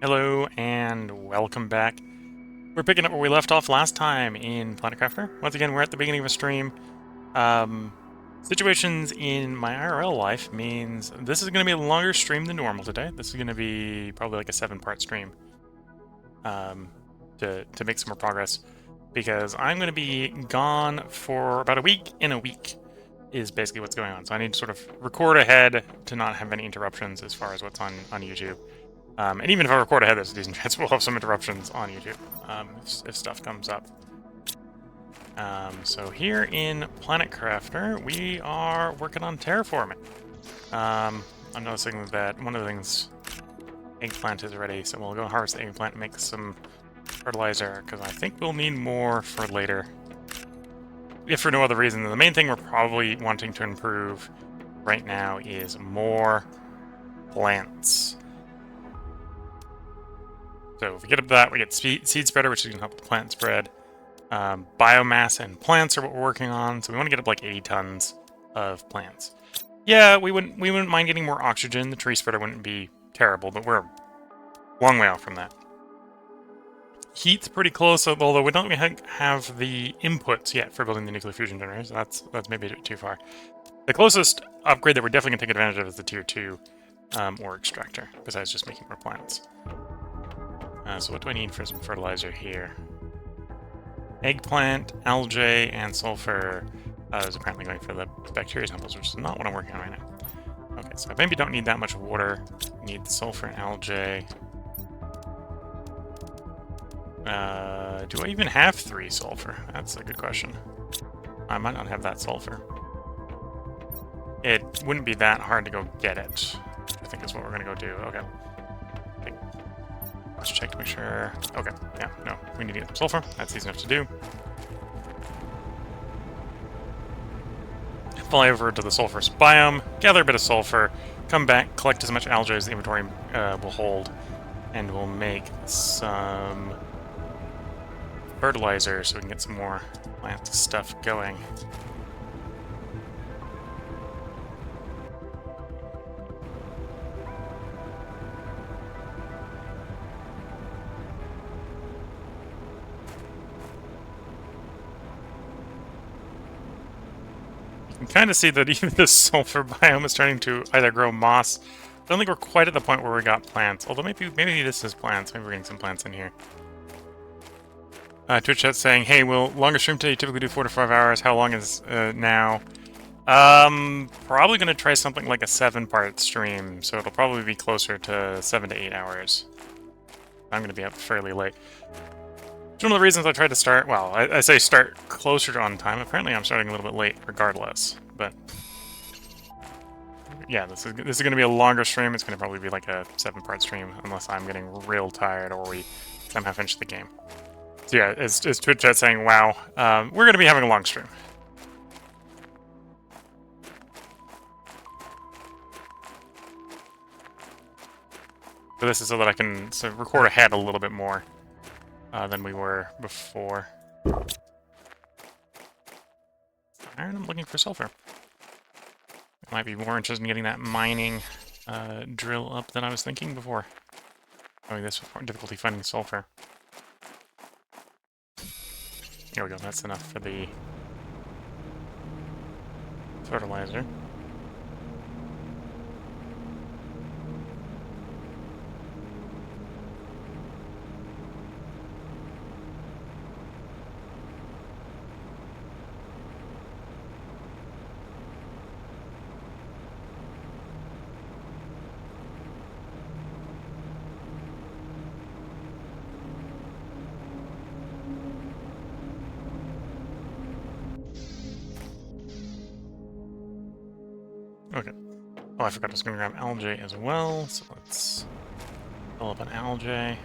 Hello and welcome back. We're picking up where we left off last time in Planet Crafter. Once again, we're at the beginning of a stream. Um, Situations in my IRL life means this is going to be a longer stream than normal today. This is going to be probably like a 7-part stream to make some more progress because I'm going to be gone for about a week in a week is basically what's going on. So I need to sort of record ahead to not have any interruptions as far as what's on YouTube. And even if I record ahead, there's a decent chance we'll have some interruptions on YouTube if stuff comes up. So here in Planet Crafter, we are working on terraforming. I'm noticing that one of the things, eggplant is ready, so we'll go harvest the eggplant and make some fertilizer, because I think we'll need more for later. If for no other reason, the main thing we're probably wanting to improve right now is more plants. So if we get up to that, we get seed spreader, which is going to help the plant spread. Biomass and plants are what we're working on, so we want to get up like 80 tons of plants. Yeah, we wouldn't mind getting more oxygen. The tree spreader wouldn't be terrible, but we're a long way off from that. Heat's pretty close, although we don't have the inputs yet for building the nuclear fusion generators. That's maybe a bit too far. The closest upgrade that we're definitely going to take advantage of is the tier 2 ore extractor, besides just making more plants. So what do I need for some fertilizer here? Eggplant, algae, and sulfur is apparently going for the bacteria samples, which is not what I'm working on right now. Okay, so I maybe don't need that much water. Need the sulfur and algae. Do I even have 3 sulfur? That's a good question. I might not have that sulfur. It wouldn't be that hard to go get it, which I think is what we're going to go do. Okay. Let's check to make sure. Okay, yeah, no, we need to get sulfur. That's easy enough to do. Fly over to the sulfurous biome, gather a bit of sulfur, come back, collect as much algae as the inventory will hold, and we'll make some fertilizer so we can get some more plant stuff going. You can kind of see that even the sulfur biome is starting to either grow moss. I don't think we're quite at the point where we got plants, although maybe this is plants. Maybe we're getting some plants in here. Twitch chat saying, hey, will longer stream today typically do 4 to 5 hours? How long is now? Probably going to try something like a 7-part stream, so it'll probably be closer to 7 to 8 hours. I'm going to be up fairly late. It's one of the reasons I tried to start, well, I say start closer to on time. Apparently I'm starting a little bit late regardless, but yeah, this is going to be a longer stream. It's going to probably be like a 7-part stream unless I'm getting real tired or we somehow finish the game. So yeah, is Twitch chat saying, wow, we're going to be having a long stream. So this is so that I can record ahead a little bit more than we were before. Iron, I'm looking for sulfur. I might be more interested in getting that mining drill up than I was thinking before. Having this difficulty finding sulfur. Here we go, that's enough for the fertilizer. Okay. Oh, I forgot I was going to grab algae as well, so let's fill up an algae.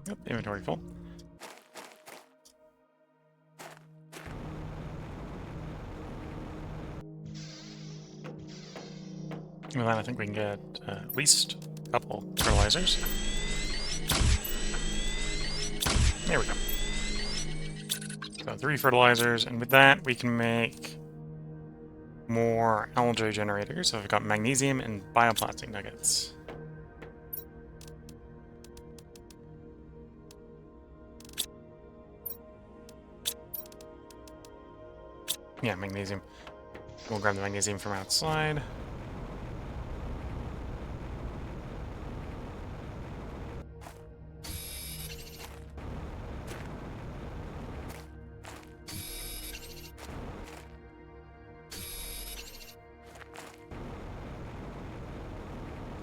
Yep, inventory full. With that, I think we can get at least a couple fertilizers. There we go. So 3 fertilizers, and with that we can make more algae generators. So I've got magnesium and bioplastic nuggets. Yeah, magnesium. We'll grab the magnesium from outside.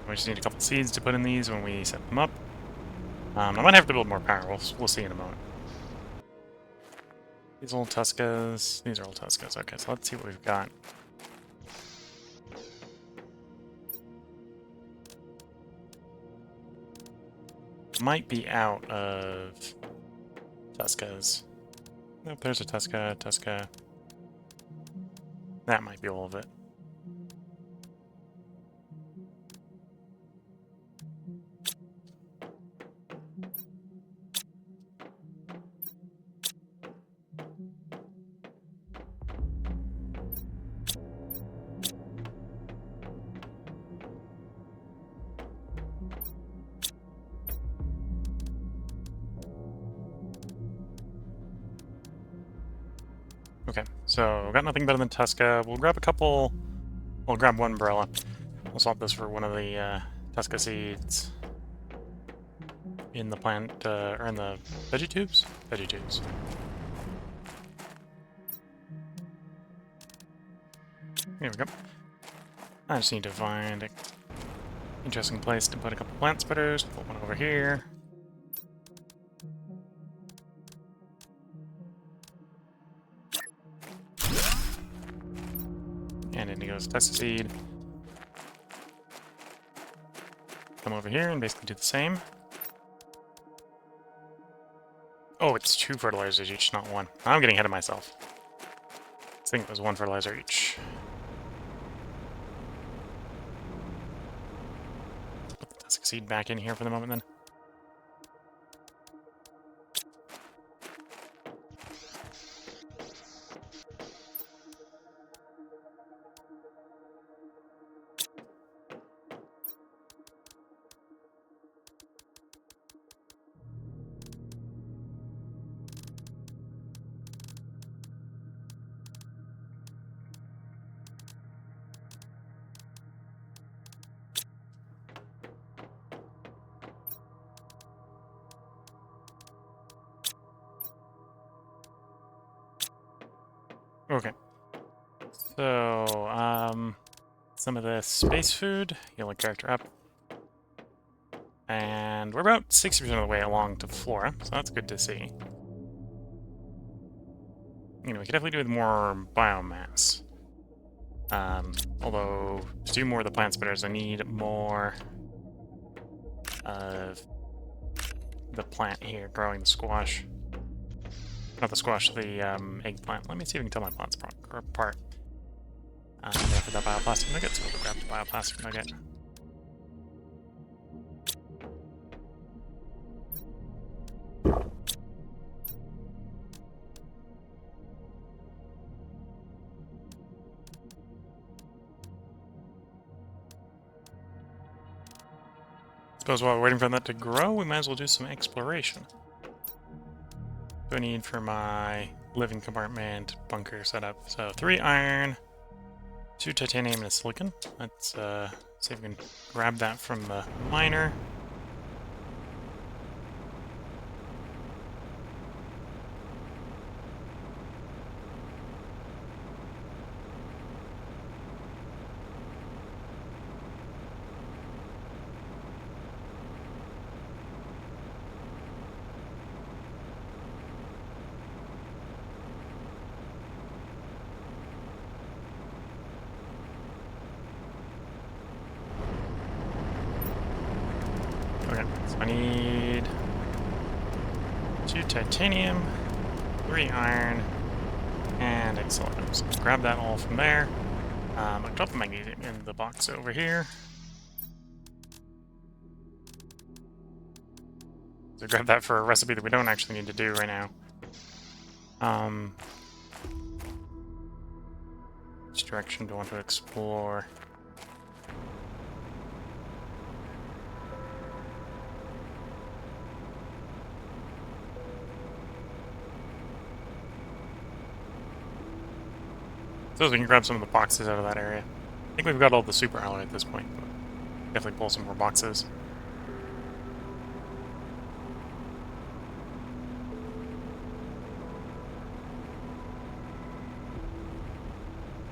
We just need a couple seeds to put in these when we set them up. I might have to build more power. We'll see in a moment. These old Tuskas. These are old Tuskas. Okay, so let's see what we've got. Might be out of Tuskas. Nope, there's a Tuska. That might be all of it. Okay, so we've got nothing better than Tuska. We'll grab a couple. We'll grab one umbrella. We'll swap this for one of the Tuska seeds in the plant, or in the veggie tubes? Veggie tubes. Here we go. I just need to find an interesting place to put a couple plant spreaders. Put one over here. And Indigo's Tuska seed. Come over here and basically do the same. Oh, it's 2 fertilizers each, not 1. I'm getting ahead of myself. I think it was 1 fertilizer each. Put the Tuska seed back in here for the moment then. Okay. So, some of the space food, heal a character up. And we're about 60% of the way along to Flora, so that's good to see. You know, we could definitely do with more biomass. Although, to do more of the plant spreaders, I need more of the plant here growing the squash. Not the squash, the eggplant. Let me see if we can tell my plants apart. For that bioplastic nugget, so we'll grab the bioplastic nugget. Suppose while we're waiting for that to grow, we might as well do some exploration. What do I need for my living compartment bunker setup? So 3 iron, 2 titanium, and a silicon. Let's see if we can grab that from the miner. Okay, so I need 2 titanium, 3 iron, and a silicon. So grab that all from there. I'll drop the magnesium in the box over here. So grab that for a recipe that we don't actually need to do right now. Which direction do I want to explore? So we can grab some of the boxes out of that area. I think we've got all the super alloy at this point, but definitely pull some more boxes.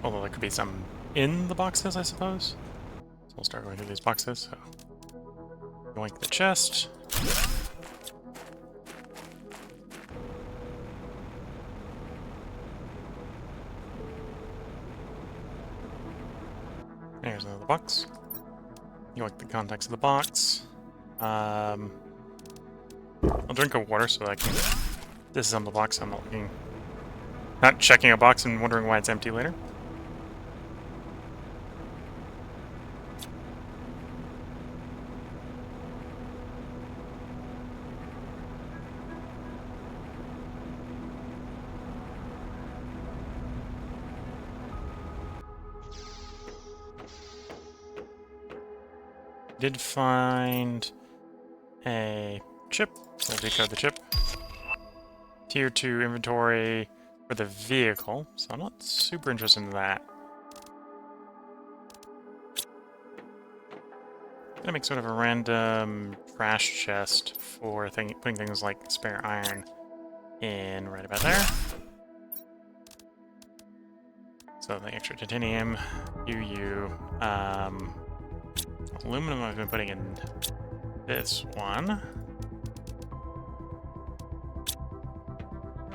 Although there could be some in the boxes, I suppose. So we'll start going through these boxes. So, yoink the chest. There's another box. Yoink the contents of the box. I'll drink a water so that I can disassemble the box. I'm not checking a box and wondering why it's empty later. Did find a chip, so we'll decode the chip. Tier 2 inventory for the vehicle, so I'm not super interested in that. Gonna make sort of a random trash chest for putting things like spare iron in right about there. So the extra titanium, aluminum I've been putting in this one.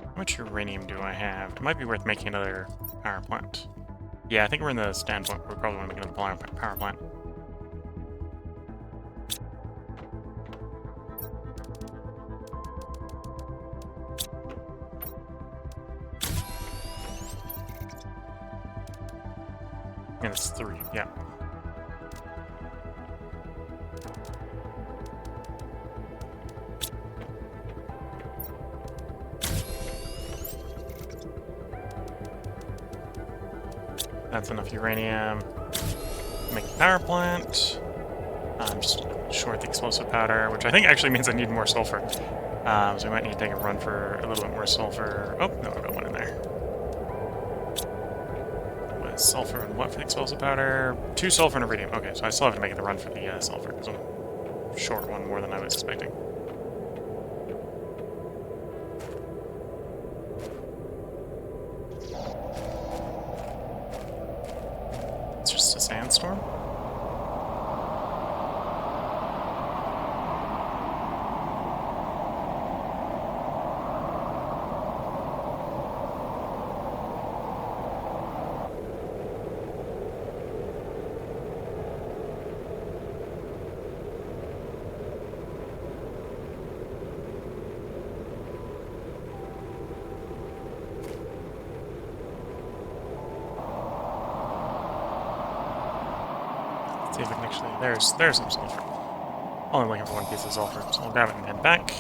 How much uranium do I have? It might be worth making another power plant. Yeah, I think we're in the standpoint. We probably want to make another power plant. And it's 3, yeah. That's enough uranium to make the power plant. I'm just short the explosive powder, which I think actually means I need more sulfur. So we might need to take a run for a little bit more sulfur. Oh, no, I've got one in there. What is sulfur and what for the explosive powder? 2 sulfur and iridium. Okay, so I still have to make the run for the sulfur, because I'm short one more than I was expecting. It's just a sandstorm? See if we can actually... There's some sulfur. Only looking for one piece of sulfur, so I'll grab it and head back.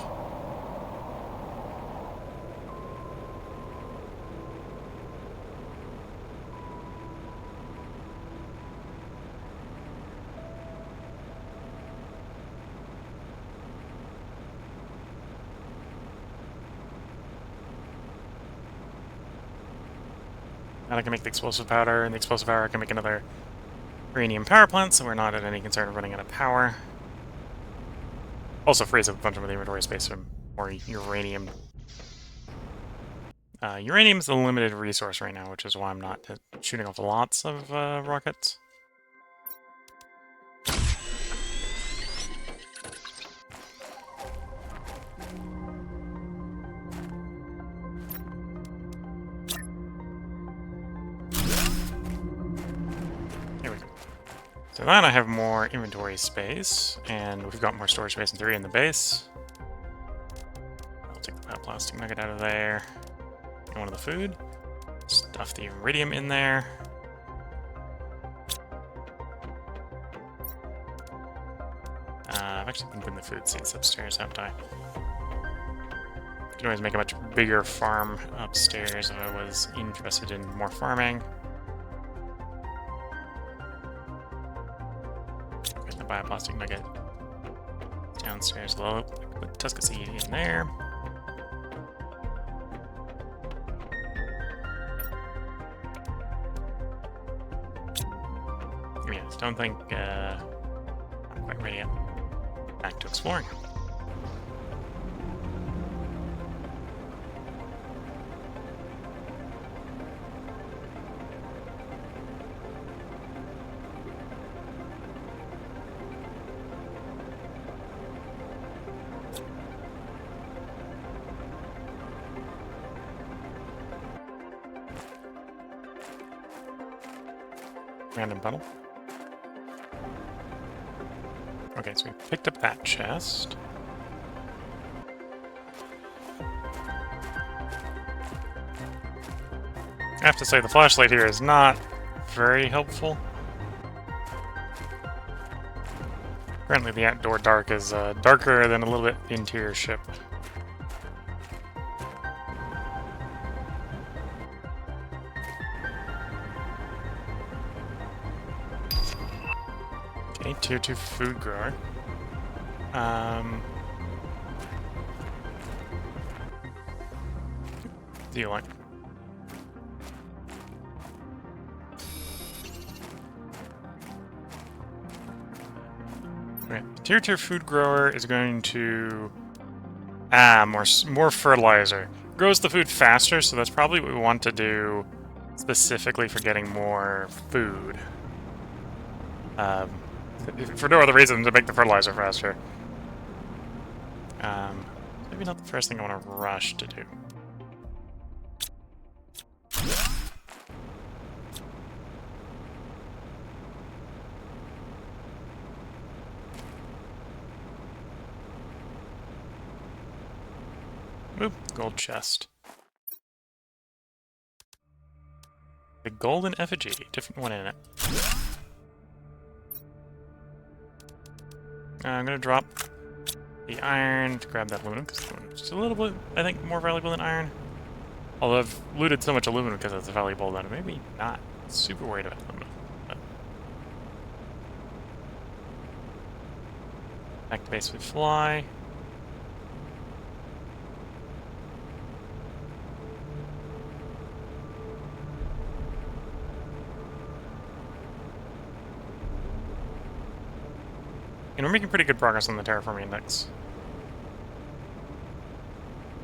And I can make the explosive powder, and the explosive powder I can make another uranium power plant, so we're not at any concern of running out of power. Also frees up a bunch of the inventory space from more uranium. Uranium is a limited resource right now, which is why I'm not shooting off lots of rockets. So then I have more inventory space, and we've got more storage space in 3 in the base. I'll take the plastic nugget out of there. And one of the food. Stuff the iridium in there. I've actually been putting the food seeds upstairs, haven't I? Could always make a much bigger farm upstairs if I was interested in more farming. Get the bioplastic nugget downstairs low. Put Tuska seed in there. Yeah, don't think I'm quite ready yet. Back to exploring. Random puddle. Okay, so we picked up that chest. I have to say the flashlight here is not very helpful. Apparently the outdoor dark is darker than a little bit the interior ship. Okay, tier 2 food grower. Do you like? Okay, tier 2 food grower is going to more fertilizer. Grows the food faster, so that's probably what we want to do specifically for getting more food. For no other reason, to make the fertilizer faster. Maybe not the first thing I want to rush to do. Oop, gold chest. The golden effigy, different one in it. I'm gonna drop the iron to grab that aluminum, because aluminum is just a little bit, I think, more valuable than iron. Although I've looted so much aluminum because it's valuable that I'm maybe not super worried about aluminum. But back to base we fly. And we're making pretty good progress on the terraforming index.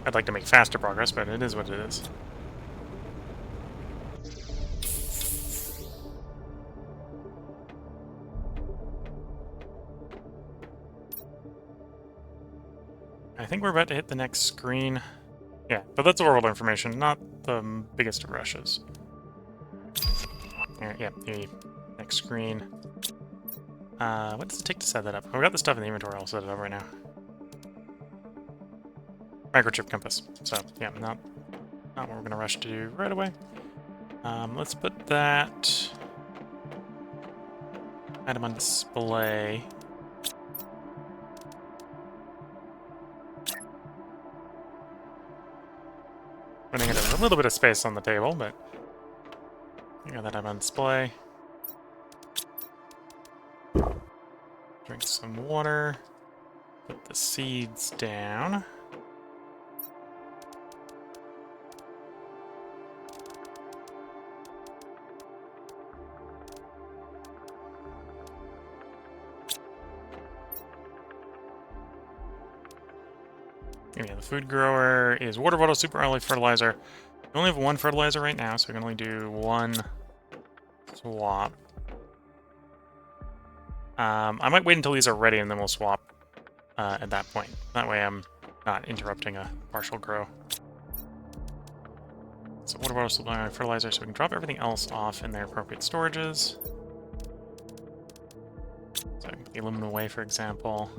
I'd like to make faster progress, but it is what it is. I think we're about to hit the next screen. Yeah, but that's world information, not the biggest of rushes. Yeah, the next screen. What does it take to set that up? Oh, we got the stuff in the inventory, I'll set it up right now. Microchip compass. So, yeah, not what we're going to rush to do right away. Let's put that item on display. Running into a little bit of space on the table, but I got that item on display. Drink some water. Put the seeds down. Yeah, the food grower is water bottle, super early fertilizer. We only have one fertilizer right now, so we can only do one swap. I might wait until these are ready and then we'll swap at that point. That way I'm not interrupting a partial grow. So water bottle, supply, fertilizer, so we can drop everything else off in their appropriate storages. So I can put the aluminum away, for example.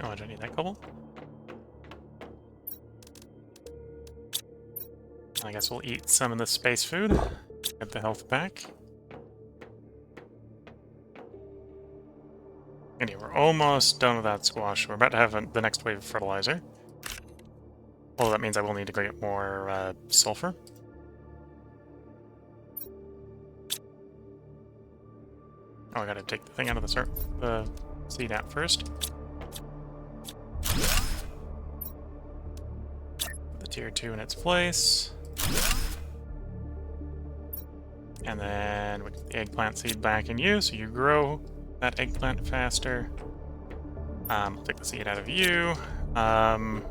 Oh, I don't need that cobble. I guess we'll eat some of the space food. Get the health back. And yeah, we're almost done with that squash. We're about to have the next wave of fertilizer. Although that means I will need to go get more sulfur. Oh, I gotta take the thing out of the seed out first. The tier 2 in its place. And then we get the eggplant seed back in you, so you grow that eggplant faster. I'll take the seed out of you. I'm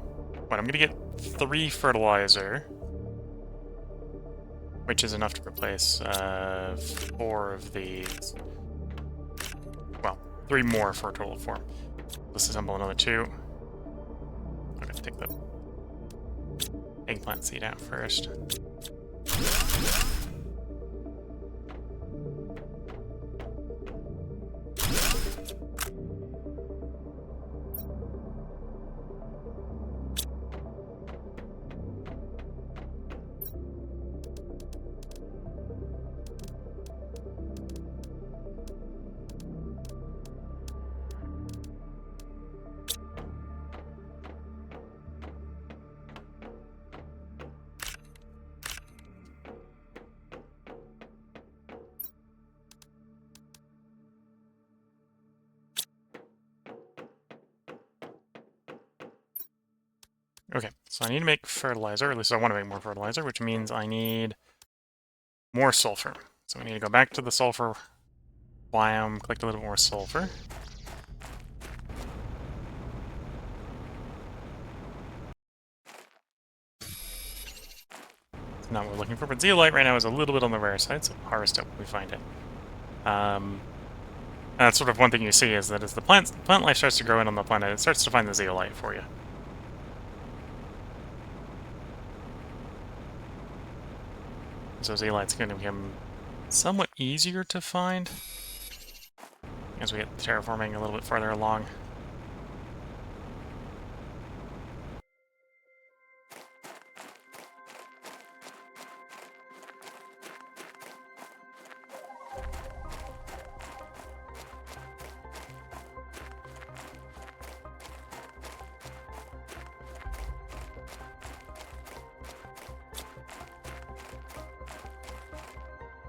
gonna get 3 fertilizer, which is enough to replace 4 of these. Well, 3 more for a total of 4. Let's assemble another 2. I'm gonna take the eggplant seed out first. Okay, so I need to make fertilizer, or at least I want to make more fertilizer, which means I need more sulfur. So we need to go back to the sulfur biome, collect a little more sulfur. It's not what we're looking for, but zeolite right now is a little bit on the rare side, so harvest it when we find it. That's sort of one thing you see, is that as the plant life starts to grow in on the planet, it starts to find the zeolite for you. So zeolite's going to become somewhat easier to find as we get terraforming a little bit farther along.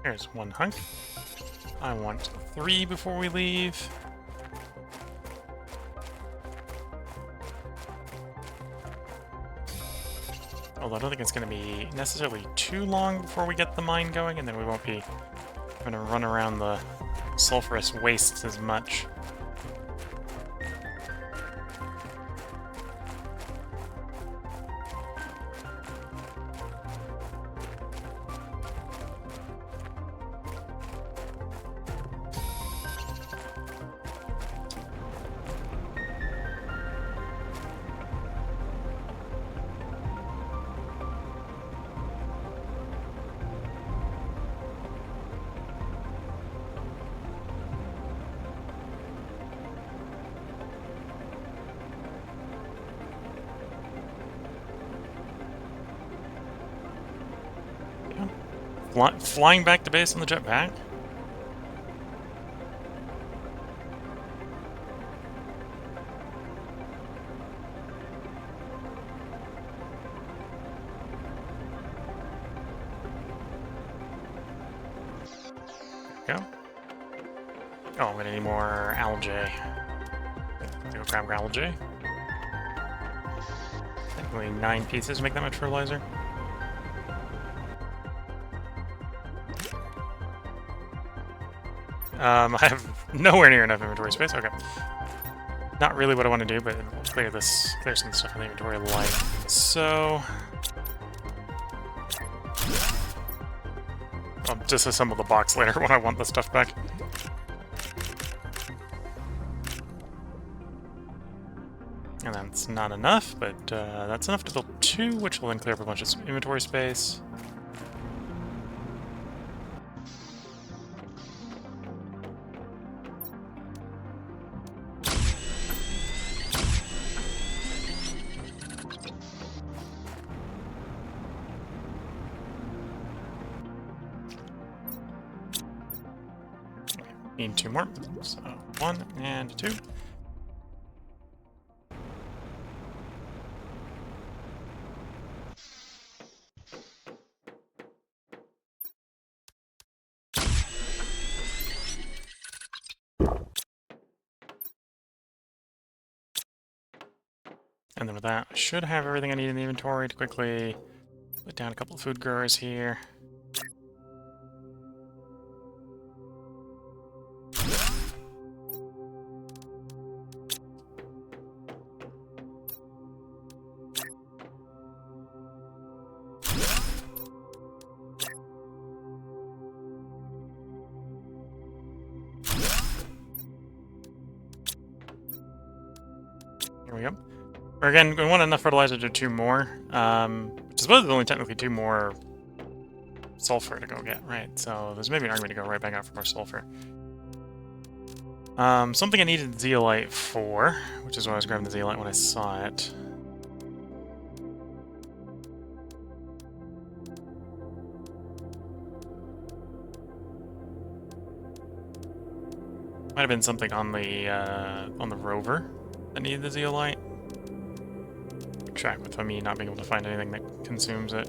There's 1 hunk. I want 3 before we leave. Although I don't think it's going to be necessarily too long before we get the mine going, and then we won't be going to run around the sulfurous wastes as much. Flying back to base on the jetpack? Go. Oh, I'm gonna need more algae. Go grab algae. Technically 9 pieces to make that much fertilizer. I have nowhere near enough inventory space. Okay. Not really what I want to do, but we'll clear some stuff in the inventory like so. I'll disassemble the box later when I want the stuff back. And that's not enough, but that's enough to build 2, which will then clear up a bunch of inventory space. Need 2 more. So 1 and 2. And then with that, I should have everything I need in the inventory to quickly put down a couple of food growers here. Here we go. Or again, we want enough fertilizer to do 2 more, which is supposedly only technically 2 more sulfur to go get, right? So there's maybe an argument to go right back out for more sulfur. Something I needed zeolite for, which is why I was grabbing the zeolite when I saw it. Might have been something on the rover that needed the zeolite. Track with me not being able to find anything that consumes it.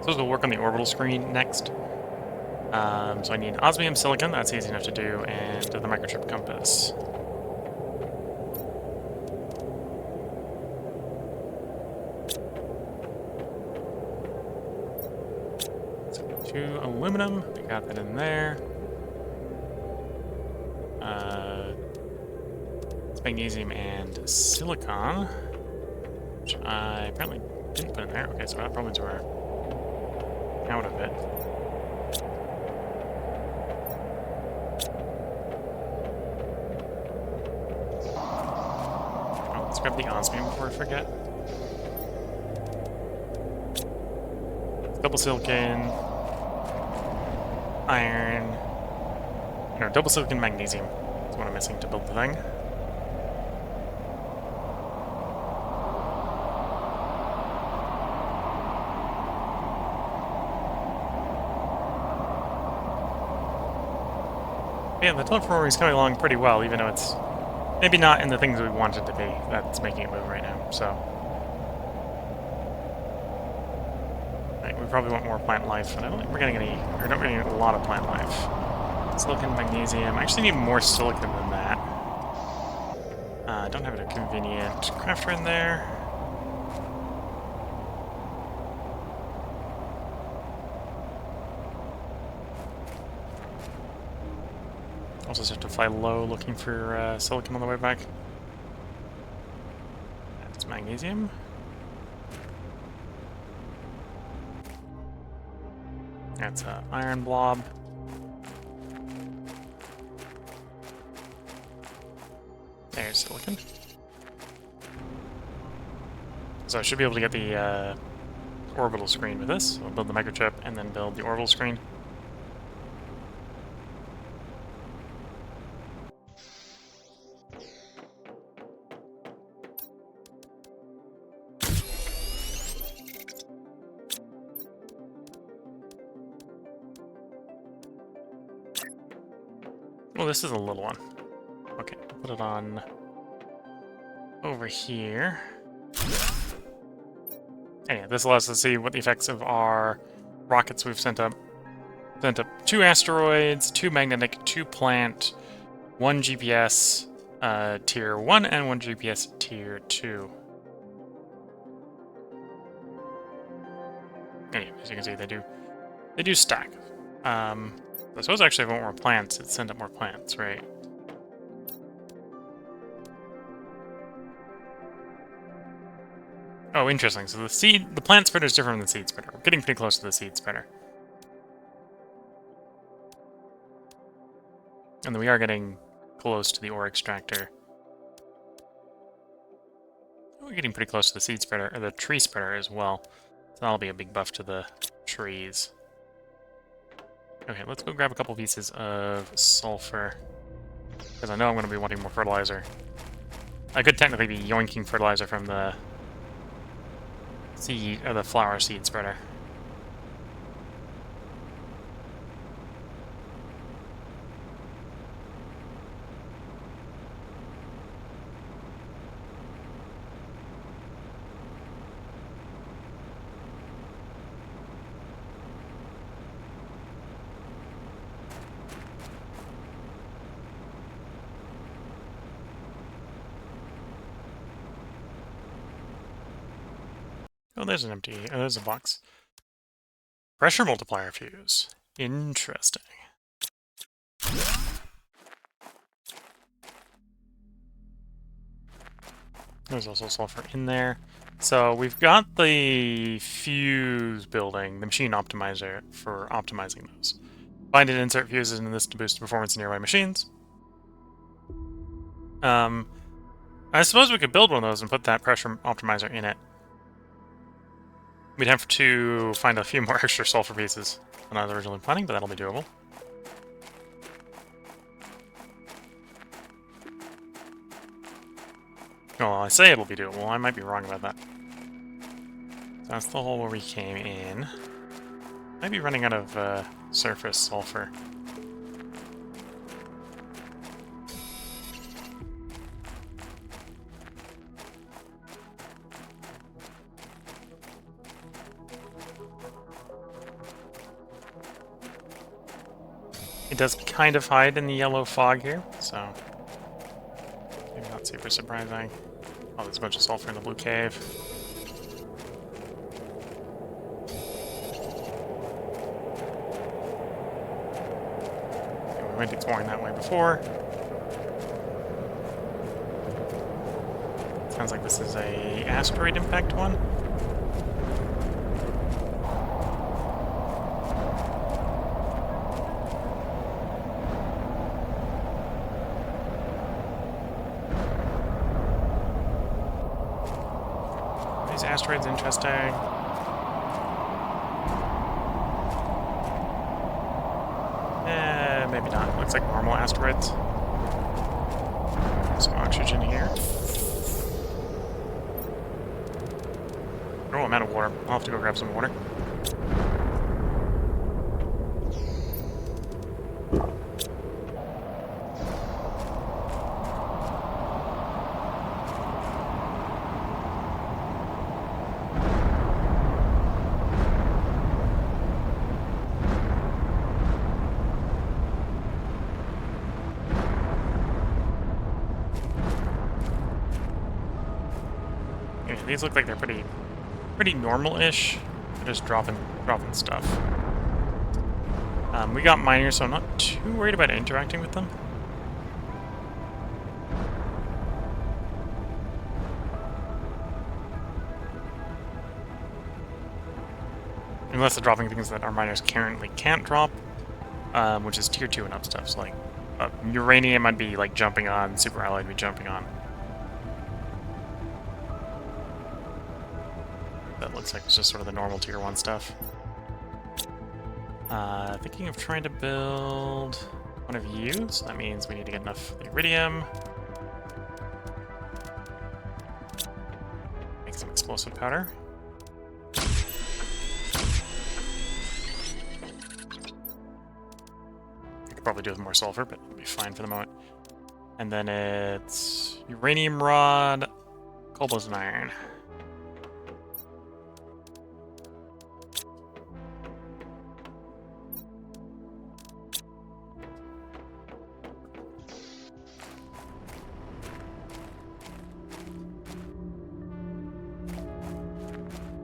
So we'll work on the orbital screen next. So I need osmium silicon, that's easy enough to do, and the microchip compass. So 2 aluminum, we got that in there. It's magnesium and silicon, which I apparently didn't put in there. Okay, so that probably means we're out of it. Oh, let's grab the osmium before I forget. Double silicon, iron, no, double silicon magnesium is what I'm missing to build the thing. Yeah, the terraforming is coming along pretty well, even though it's maybe not in the things we want it to be. That's making it move right now, so. Right, we probably want more plant life, but I don't think we're getting any, we're not getting a lot of plant life. Silicon, magnesium. I actually need more silicon than that. Don't have a convenient crafter in there. Also just have to fly low looking for silicon on the way back. That's magnesium. That's an iron blob. There's silicon. So I should be able to get the orbital screen with this. So I'll build the microchip and then build the orbital screen. Well, this is a little one. Okay, put it on over here. Anyway, this allows us to see what the effects of our rockets we've sent up. Sent up 2 asteroids, 2 magnetic, 2 plant, 1 GPS tier 1, and 1 GPS tier 2. Anyway, as you can see, they do stack. I suppose actually if I want more plants, it'd send up more plants, right? Oh, interesting. So the plant spreader is different from the seed spreader. We're getting pretty close to the seed spreader. And then we are getting close to the ore extractor. We're getting pretty close to the seed spreader, or the tree spreader as well. So that'll be a big buff to the trees. Okay, let's go grab a couple pieces of sulfur. Because I know I'm going to be wanting more fertilizer. I could technically be yoinking fertilizer from the seed, or the flower seed spreader. Oh, there's an empty... Oh, there's a box. Pressure multiplier fuse. Interesting. There's also sulfur in there. So we've got the fuse building, the machine optimizer for optimizing those. Find and insert fuses into this to boost the performance of nearby machines. I suppose we could build one of those and put that pressure optimizer in it. We'd have to find a few more extra sulfur pieces than I was originally planning, but that'll be doable. Well, I say it'll be doable. I might be wrong about that. So that's the hole where we came in. Might be running out of surface sulfur. It does kind of hide in the yellow fog here, so maybe not super surprising. Oh, there's a bunch of sulfur in the blue cave. Okay, we went exploring that way before. Sounds like this is a asteroid impact one. Asteroid's interesting. Maybe not. Looks like normal asteroids. Some oxygen here. Oh, I'm out of water. I'll have to go grab some water. These look like they're pretty normal-ish. They're just dropping stuff. We got miners, so I'm not too worried about interacting with them. Unless they're dropping things that our miners currently can't drop, which is tier 2 and up stuff. So like uranium I'd be like jumping on, super alloy I'd be jumping on. That looks like it's just sort of the normal tier 1 stuff. Thinking of trying to build one of you, so that means we need to get enough iridium. Make some explosive powder. I could probably do with more sulfur, but it'll be fine for the moment. And then it's uranium rod, cobalt and iron.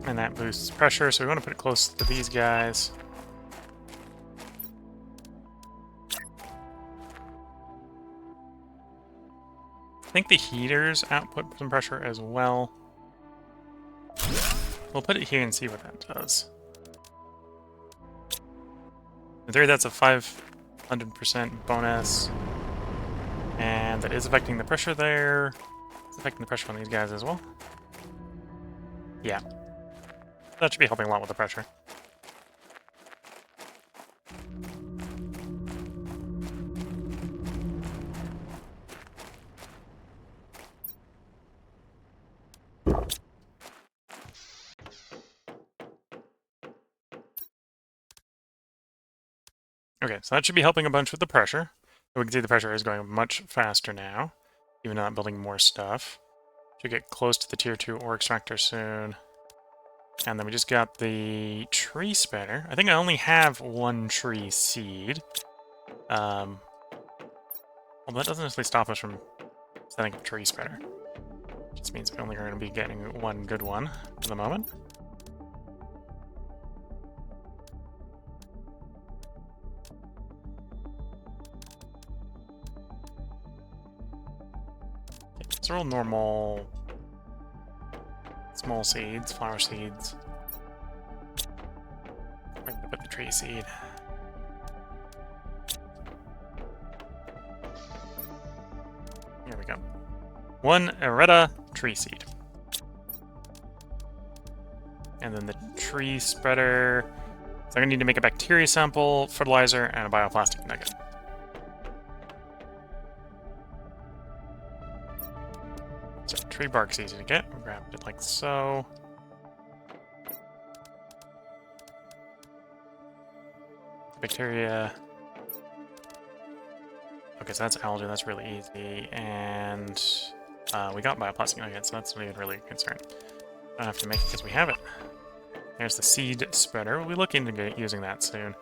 And that boosts pressure, so we want to put it close to these guys. I think the heaters output some pressure as well. We'll put it here and see what that does. In theory, that's a 500% bonus. And that is affecting the pressure there. It's affecting the pressure on these guys as well. Yeah. That should be helping a lot with the pressure. Okay, so that should be helping a bunch with the pressure. We can see the pressure is going much faster now, even though I'm building more stuff. Should get close to the tier 2 ore extractor soon. And then we just got the tree spanner. I think I only have one tree seed. Well, that doesn't necessarily stop us from setting up tree spanner. Just means we only are going to be getting one good one for the moment. It's real normal small seeds, flower seeds. We're gonna put the tree seed. Here we go. 1 Eretta tree seed. And then the tree spreader. So I'm gonna need to make a bacteria sample, fertilizer, and a bioplastic nugget. So tree bark's easy to get. We'll grab it like so. Bacteria. Okay, so that's algae. That's really easy. And we got bioplastic nugget, so that's not even really a concern. I don't have to make it because we have it. There's the seed spreader. We'll be looking to get using that soon.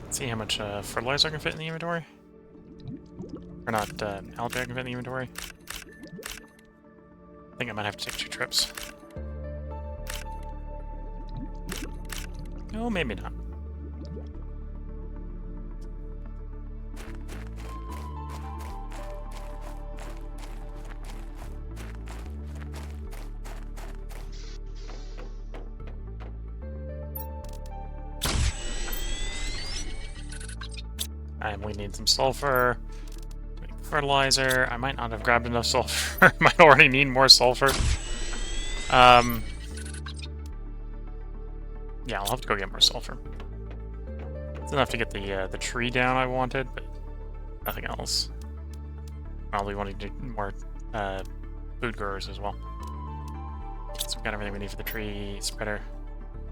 Let's see how much fertilizer I can fit in the inventory. Or not, algae I can fit in the inventory. I think I might have to take 2 trips. Oh, maybe not. And we need some sulfur. Fertilizer. I might not have grabbed enough sulfur. I might already need more sulfur. Yeah, I'll have to go get more sulfur. It's enough to get the tree down I wanted, but nothing else. Probably want to do more food growers as well. So we've got everything we need for the tree spreader.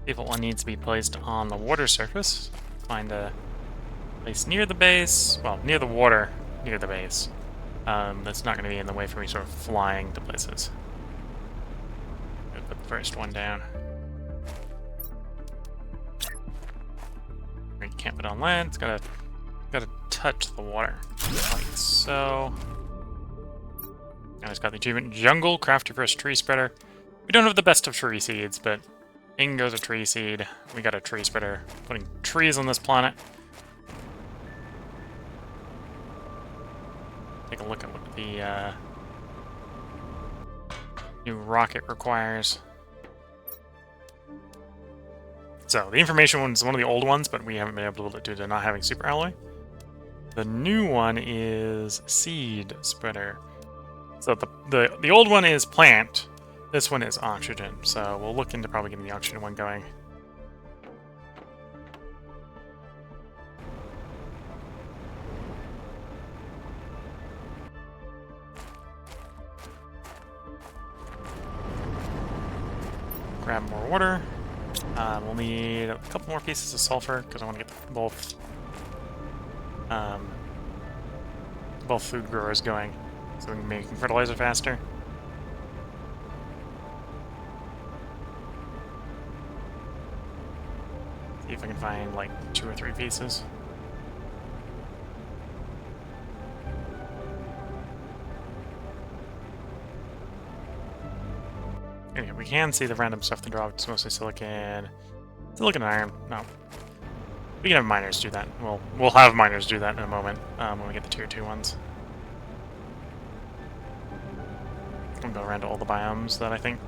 Default one needs to be placed on the water surface. Find a place near the base. Well, near the water, near the base. That's not going to be in the way for me sort of flying to places. I'm gonna put the first one down. You can't put it on land. It's gotta touch the water, like so. Now it's got the achievement Jungle. Craft your first tree spreader. We don't have the best of tree seeds, but in goes a tree seed. We got a tree spreader. Putting trees on this planet. Take a look at what the new rocket requires. So, the information one is one of the old ones, but we haven't been able to due to not having super alloy. The new one is seed spreader. So the old one is plant. This one is oxygen. So we'll look into probably getting the oxygen one going. Grab more water. We'll need a couple more pieces of sulfur because I want to get both food growers going, so we can make fertilizer faster. See if I can find like 2 or 3 pieces. Anyway, we can see the random stuff that dropped. It's mostly silicon and iron. No. We can have miners do that. We'll have miners do that in a moment when we get the tier 2 ones. I'll go around to all the biomes that I think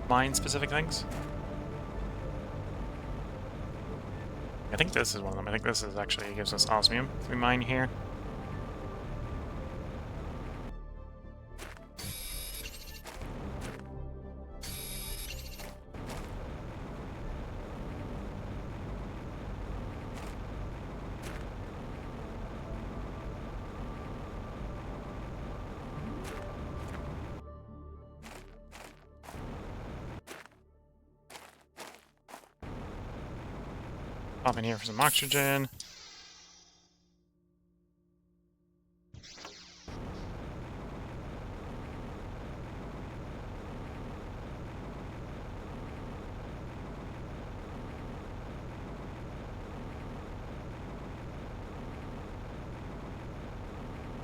mine specific things. I think this is one of them. I think this is actually gives us osmium if we mine here. Pop in here for some oxygen.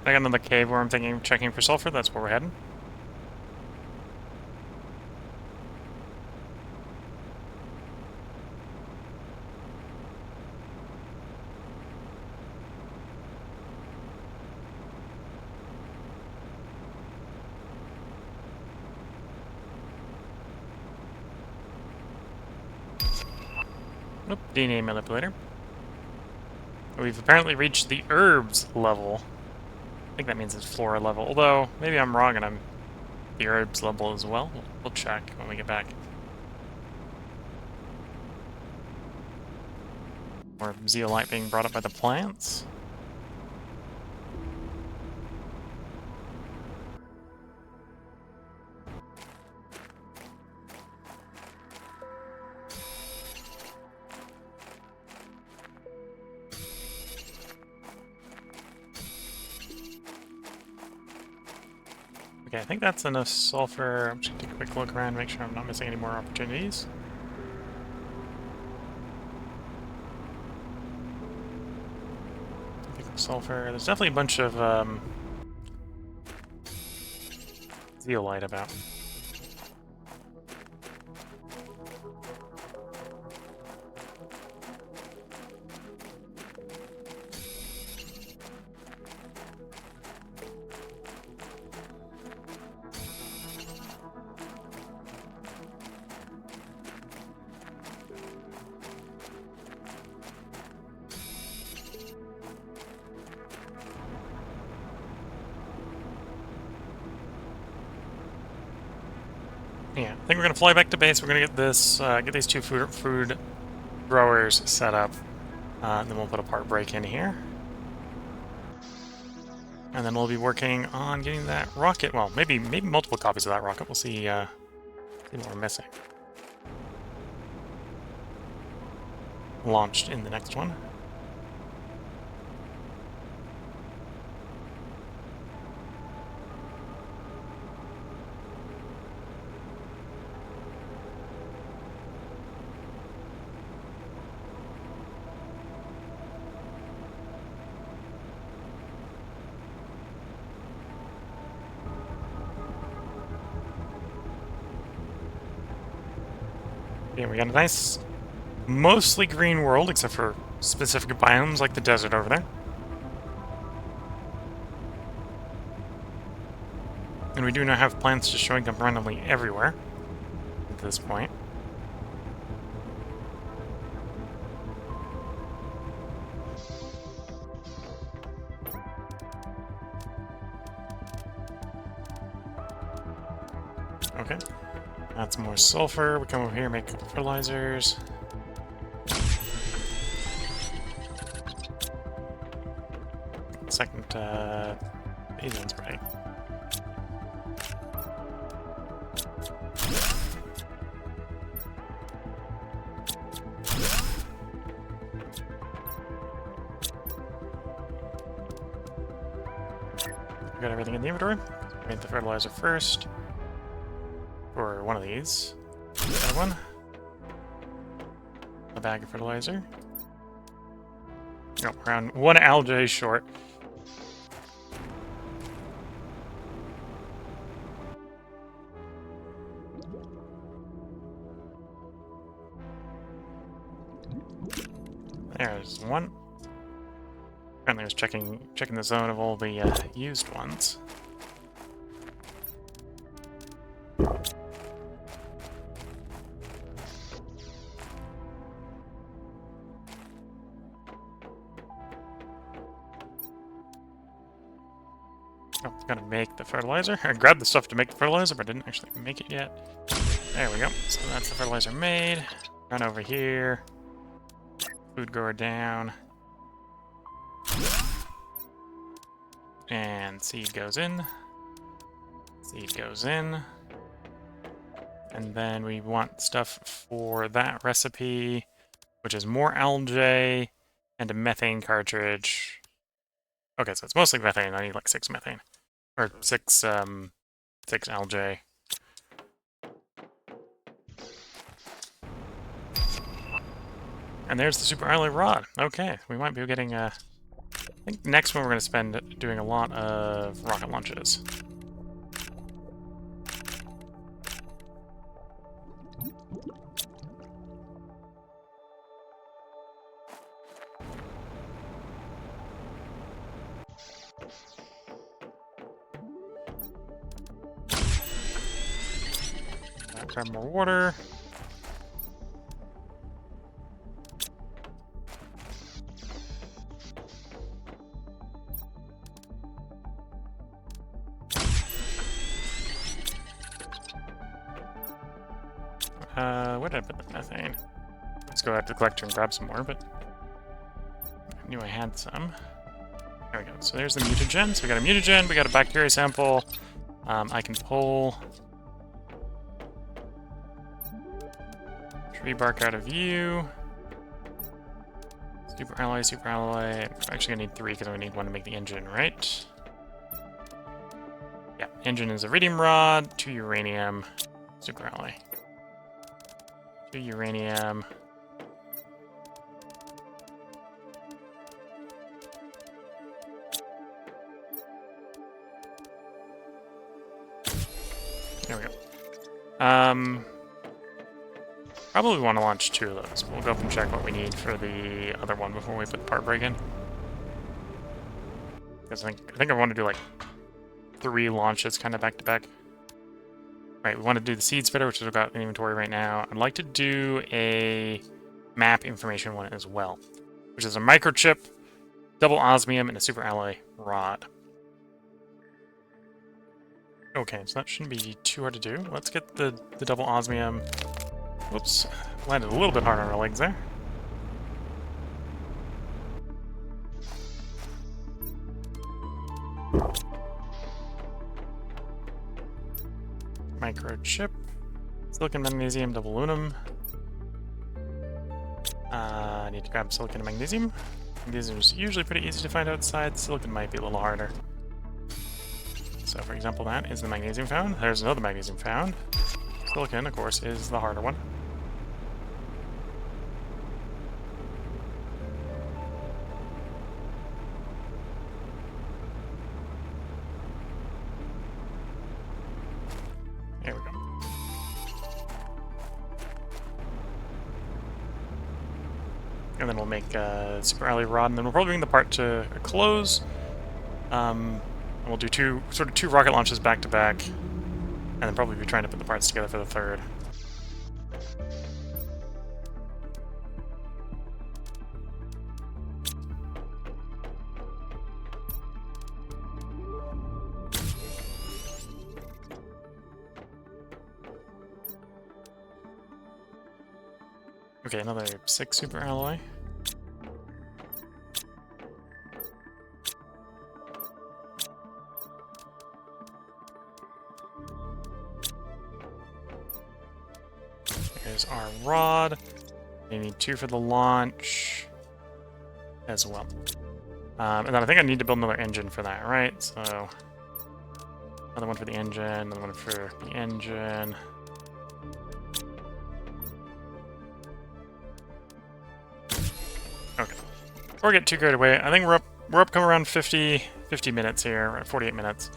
I got another cave where I'm thinking of checking for sulfur. That's where we're heading. Nope, DNA manipulator. We've apparently reached the herbs level. I think that means it's flora level, although maybe I'm wrong and I'm the herbs level as well. We'll check when we get back. More zeolite being brought up by the plants. Okay, I think that's enough sulfur. I'm just gonna take a quick look around, make sure I'm not missing any more opportunities. Sulfur. There's definitely a bunch of zeolite about. Yeah, I think we're gonna fly back to base. We're gonna get this, get these two food growers set up, and then we'll put a part break in here, and then we'll be working on getting that rocket. Well, maybe multiple copies of that rocket. We'll see. See what we're missing. Launched in the next one. Yeah, we got a nice, mostly green world, except for specific biomes like the desert over there. And we do now have plants just showing up randomly everywhere at this point. Okay. That's more sulfur. We come over here, make fertilizers. Second, Asian spray. We got everything in the inventory. Make the fertilizer first. Or one of these. Another one. A bag of fertilizer. Oh, around one algae short. There's one. Apparently I was checking the zone of all the used ones. Oh, gotta make the fertilizer. I grabbed the stuff to make the fertilizer, but didn't actually make it yet. There we go. So that's the fertilizer made. Run over here. Food grower down. And seed goes in. Seed goes in. And then we want stuff for that recipe, which is more algae and a methane cartridge. Okay, so it's mostly methane. I need like 6 methane. Or 6 algae. And there's the super alloy rod. Okay, we might be getting I think next one we're going to spend doing a lot of rocket launches. Grab more water. Where did I put the methane? Let's go out to the collector and grab some more, but I knew I had some. There we go. So there's the mutagen. So we got a mutagen, we got a bacteria sample. I can pull tree bark out of view. Super alloy, super alloy. I'm actually gonna need 3 because I need 1 to make the engine, right? Yeah, engine is iridium rod, 2 uranium, super alloy. 2 uranium. There we go. Probably want to launch 2 of those. We'll go up and check what we need for the other one before we put the part break in. Because I think I want to do like 3 launches kind of back to back. Right, we want to do the seed spreader, which is about in inventory right now. I'd like to do a map information one as well, which is a microchip, double osmium, and a super alloy rod. Okay, so that shouldn't be too hard to do. Let's get the double osmium. Whoops, landed a little bit hard on our legs there. Microchip, silicon, magnesium, double aluminum. I need to grab silicon and magnesium. Magnesium is usually pretty easy to find outside. Silicon might be a little harder. So, for example, that is the magnesium found. There's another magnesium found. Silicon, of course, is the harder one. There we go. And then we'll make a super alloy rod, and then we'll probably bring the part to a close. And we'll do two rocket launches back to back, and then probably be trying to put the parts together for the third. Okay, another 6 super alloy. There's our rod. We need 2 for the launch as well. And then I think I need to build another engine for that, right? So another one for the engine, another one for the engine. Okay. Before we get too carried away, I think we're up come around 50 minutes here, or 48 minutes.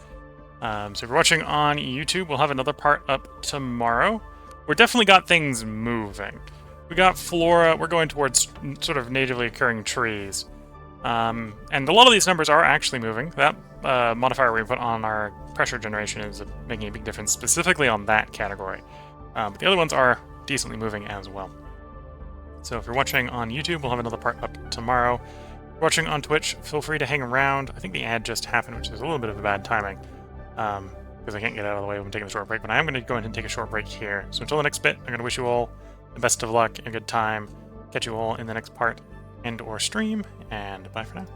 So if you're watching on YouTube, we'll have another part up tomorrow. We're definitely got things moving. We got flora, we're going towards sort of natively occurring trees. And a lot of these numbers are actually moving. That modifier we put on our pressure generation is making a big difference, specifically on that category. But the other ones are decently moving as well. So if you're watching on YouTube, we'll have another part up tomorrow. If you're watching on Twitch, feel free to hang around. I think the ad just happened, which is a little bit of a bad timing, because I can't get out of the way when I'm taking a short break, but I am going to go ahead and take a short break here. So until the next bit, I'm going to wish you all the best of luck and a good time. Catch you all in the next part and or stream, and bye for now.